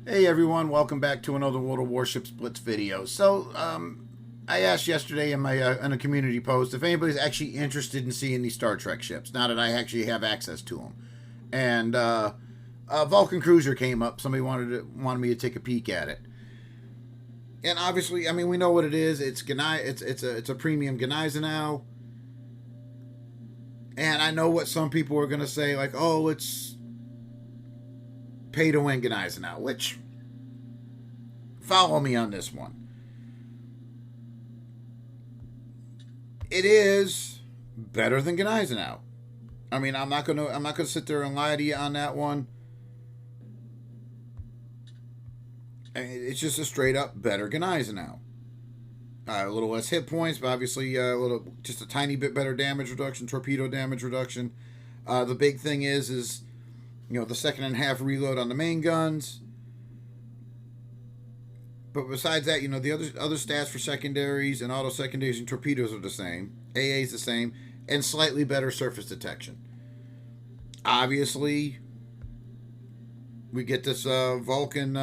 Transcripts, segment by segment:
Hey everyone, welcome back to another World of Warships Blitz video. So, I asked yesterday in my in a community post if anybody's actually interested in seeing these Star Trek ships, now that I actually have access to them. And a Vulcan cruiser came up. Somebody wanted me to take a peek at it. And obviously, I mean, we know what it is. It's a premium Gneisenau. And I know what some people are gonna say, like, oh, it's pay to win Gneisenau, which, follow me on this one. It is better than Gneisenau. I mean, I'm not gonna sit there and lie to you on that one. It's just a straight up better Gneisenau. A little less hit points, but obviously just a tiny bit better damage reduction, torpedo damage reduction. The big thing is the second and a half reload on the main guns. But besides that, the other stats for secondaries and auto secondaries and torpedoes are the same. AA is the same, and slightly better surface detection. Obviously, we get this Vulcan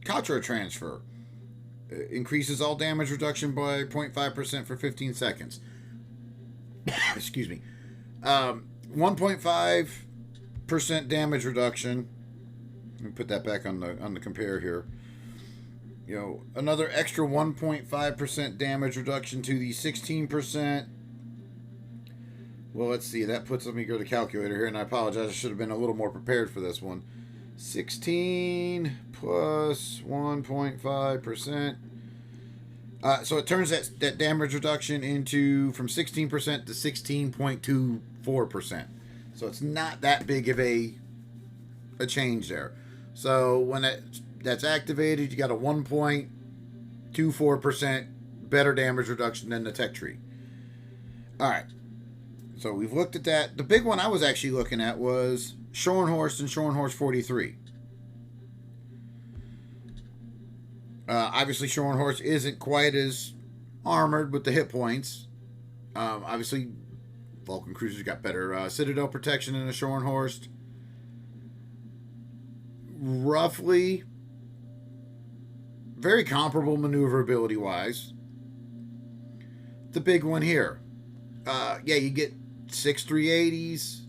Contra transfer. Increases all damage reduction by 0.5% for 15 seconds. Excuse me. 1.5% damage reduction. Let me put that back on the compare here. Another extra 1.5% damage reduction to the 16%. Well, let's see. That puts, let me go to the calculator here, and I apologize. I should have been a little more prepared for this one. 16 plus 1.5%. So it turns that damage reduction into from 16% to 16.24%. So it's not that big of a change there. So when that's activated, you got a 1.24% better damage reduction than the tech tree. All right. So we've looked at that. The big one I was actually looking at was Scharhorst and Scharhorst 43. Obviously, Scharhorst isn't quite as armored with the hit points. Obviously, Vulcan cruisers got better citadel protection than the Scharhorst. Roughly, very comparable maneuverability wise. The big one here. You get 6 380s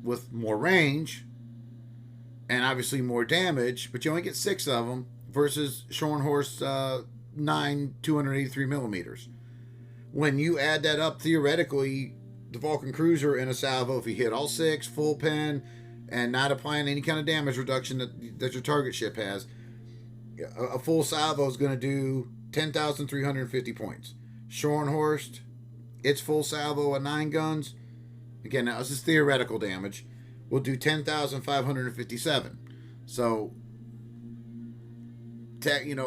with more range and obviously more damage, but you only get 6 of them versus Scharhorst's 9 283 millimeters. When you add that up, theoretically, the Vulcan cruiser in a salvo, if you hit all 6, full pen, and not applying any kind of damage reduction that your target ship has, a full salvo is going to do 10,350 points. Scharhorst, its full salvo of 9 guns, again, now this is theoretical damage, will do 10,557. So,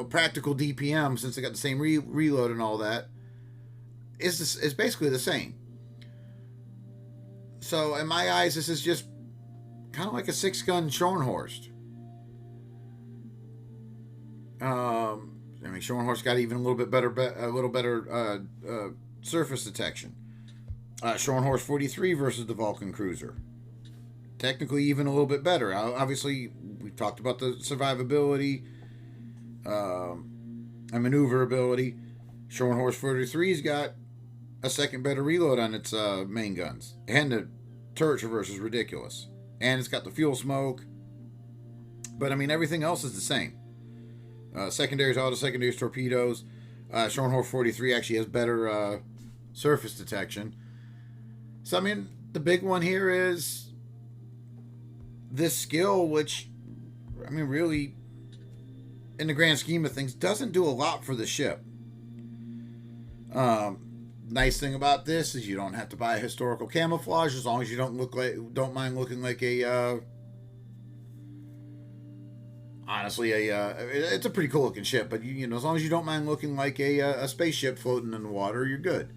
practical DPM, since they got the same reload and all that, is basically the same. So, in my eyes, this is just kind of like a 6-gun Scharhorst. Scharhorst got even a little bit better, surface detection. Scharhorst 43 versus the Vulcan cruiser. Technically, even a little bit better. Obviously, we've talked about the survivability and maneuverability. Scharhorst 43's got a second better reload on its main guns. And the turret traverse is ridiculous. And it's got the fuel smoke. But, everything else is the same. Secondaries, auto secondaries, torpedoes. Scharhorst 43 actually has better surface detection. So, the big one here is this skill, which, really, in the grand scheme of things, doesn't do a lot for the ship. Nice thing about this is you don't have to buy a historical camouflage as long as you don't mind looking like a it's a pretty cool looking ship, but as long as you don't mind looking like a spaceship floating in the water, you're good.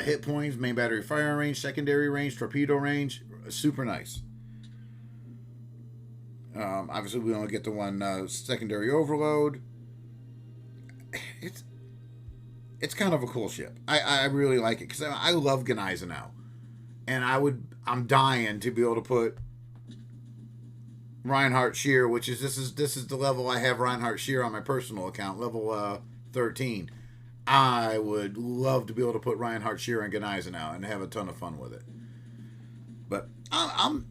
Hit points, main battery fire range, secondary range, torpedo range, super nice. Obviously, we only get the one secondary overload. It's kind of a cool ship. I really like it because I love Gneisenau, and I'm dying to be able to put Reinhardt Shear, which is this is the level I have Reinhardt Shear on my personal account, level 13. I would love to be able to put Reinhardt Shear and Gneisen out and have a ton of fun with it. But I'm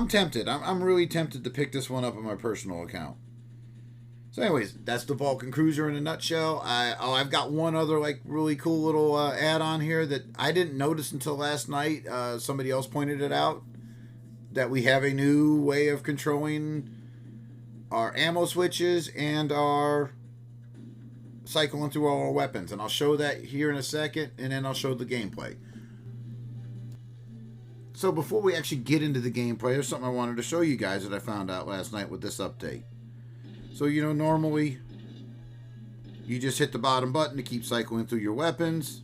tempted. I'm really tempted to pick this one up on my personal account. So, anyways, that's the Vulcan Cruiser in a nutshell. I've got one other like really cool little add-on here that I didn't notice until last night. Somebody else pointed it out, that we have a new way of controlling our ammo switches and our cycling through all our weapons, and I'll show that here in a second, and then I'll show the gameplay. So before we actually get into the gameplay, there's something I wanted to show you guys that I found out last night with this update. So, you know, normally you just hit the bottom button to keep cycling through your weapons,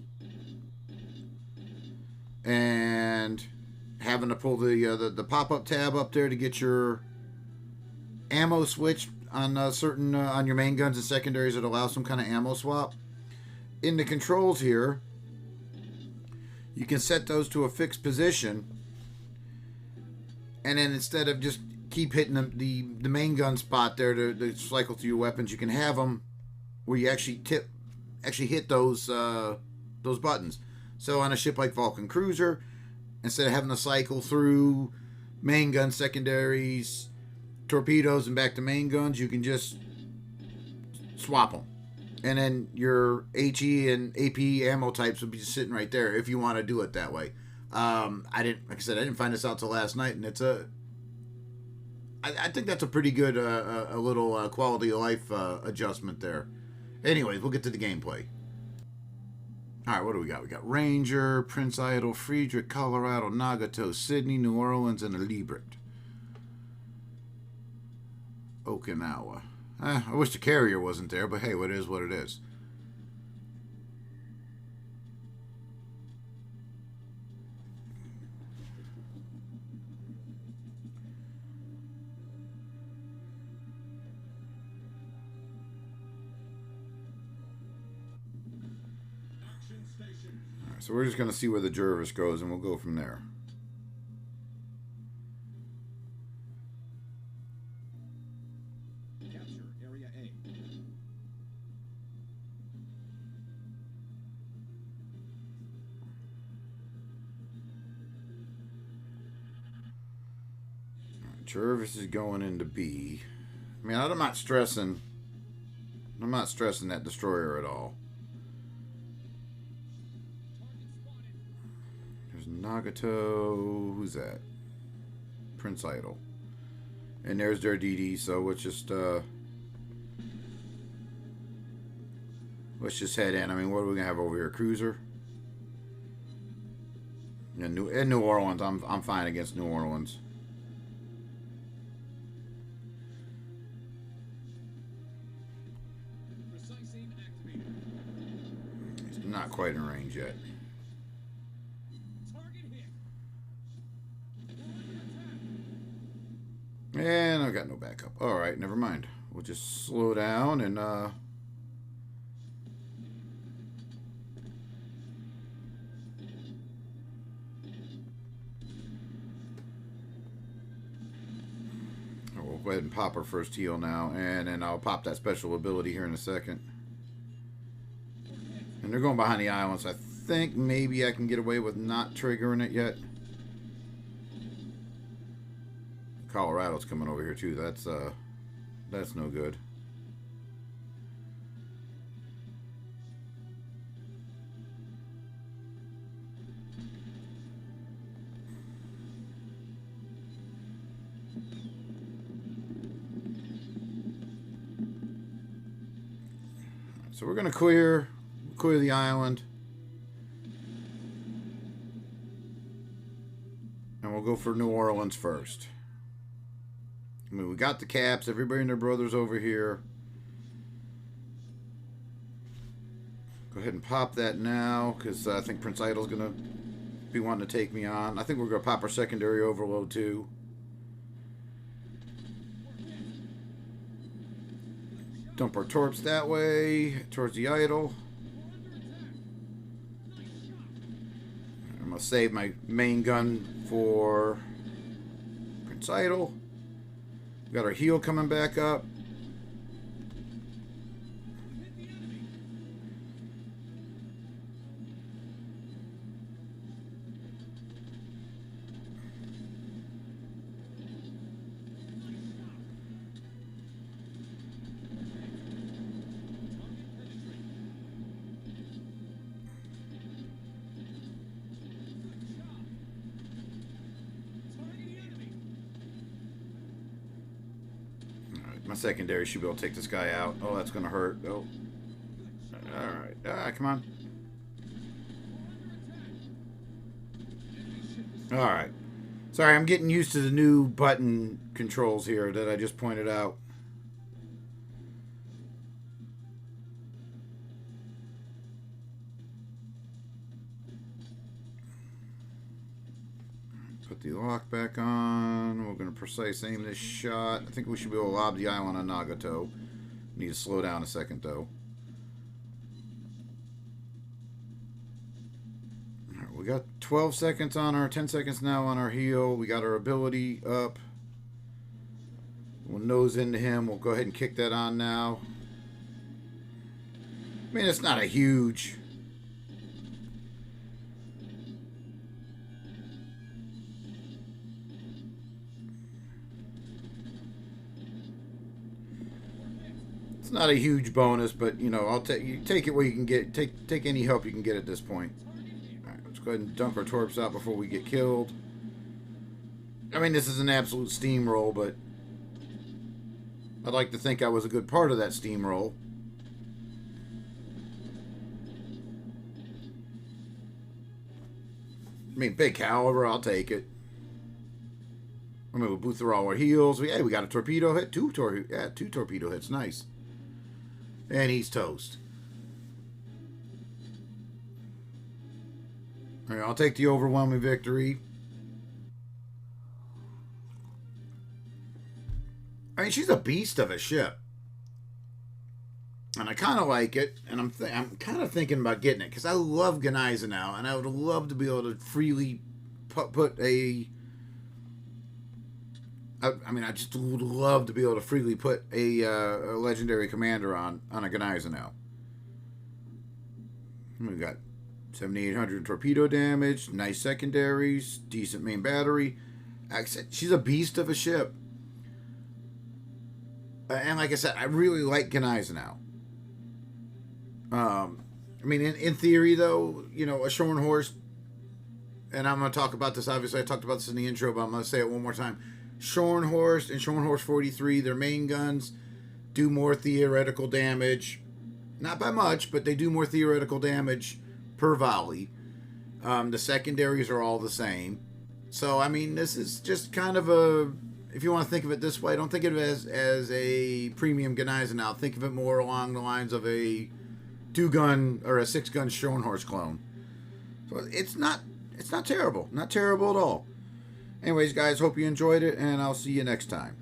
and having to pull the pop-up tab up there to get your ammo switch on certain on your main guns and secondaries that allow some kind of ammo swap. In the controls here, you can set those to a fixed position, and then instead of just keep hitting the main gun spot there to cycle through your weapons, you can have them where you actually hit those buttons. So on a ship like Vulcan Cruiser, instead of having to cycle through main gun secondaries, torpedoes, and back to main guns, you can just swap them. And then your HE and AP ammo types will be just sitting right there if you want to do it that way. I didn't find this out till last night, and I think that's a pretty good a little quality of life adjustment there. Anyways, we'll get to the gameplay. Alright, what do we got? We got Ranger, Prince Idle, Friedrich, Colorado, Nagato, Sydney, New Orleans, and Libert. Okinawa. I wish the carrier wasn't there, but hey, what it is what it is. Alright, so we're just going to see where the Jervis goes, and we'll go from there. Jervis is going into B. I mean, I'm not stressing that destroyer at all. There's Nagato. Who's that? Prince Idle. And there's their DD. So let's just head in. I mean, what are we gonna have over here? Cruiser. And New Orleans. I'm fine against New Orleans. Not quite in range yet. And I've got no backup. Alright, never mind. We'll just slow down and we'll go ahead and pop our first heal now, and then I'll pop that special ability here in a second. And they're going behind the islands. I think maybe I can get away with not triggering it yet. Colorado's coming over here too. That's no good. So we're gonna clear the island, and we'll go for New Orleans first. I mean, we got the caps. Everybody and their brothers over here. Go ahead and pop that now, because I think Prince Idle's going to be wanting to take me on. I think we're going to pop our secondary overload, too. Dump our torps that way, towards the Idle. I'm going to save my main gun for Prince Idle. Got our heel coming back up. My secondary should be able to take this guy out. Oh, that's going to hurt. Oh. Alright. Ah, come on. Alright. Sorry, I'm getting used to the new button controls here that I just pointed out. Put the lock back on. We're going to precise aim this shot. I think we should be able to lob the island on Nagato. Need to slow down a second, though. Alright, we got 12 seconds on our... 10 seconds now on our heel. We got our ability up. We'll nose into him. We'll go ahead and kick that on now. I mean, it's not a huge... not a huge bonus, but you know, you take it where you can get. Take any help you can get at this point. All right, let's go ahead and dunk our torps out before we get killed. I mean, this is an absolute steamroll, but I'd like to think I was a good part of that steamroll. I mean, big caliber, I'll take it. I mean, we blew through all our heels. We got a torpedo hit. Two torpedo hits. Nice. And he's toast. All right, I'll take the overwhelming victory. I mean, she's a beast of a ship. And I kind of like it. And I'm kind of thinking about getting it. Because I love Gneisenau now. And I would love to be able to freely put a... I mean, I just would love to be able to freely put a legendary commander on a Gneisenau. We've got 7,800 torpedo damage, nice secondaries, decent main battery. She's a beast of a ship. And like I said, I really like Gneisenau. I mean, in theory, though, you know, a Scharhorst, and I'm going to talk about this, obviously I talked about this in the intro, but I'm going to say it one more time. Scharhorst and Scharhorst 43, their main guns do more theoretical damage. Not by much, but they do more theoretical damage per volley. The secondaries are all the same. So, I mean, this is just kind of a... If you want to think of it this way, don't think of it as a premium Gneisenau. Think of it more along the lines of a 2-gun or a 6-gun Scharhorst clone. So it's not terrible. Not terrible at all. Anyways, guys, hope you enjoyed it, and I'll see you next time.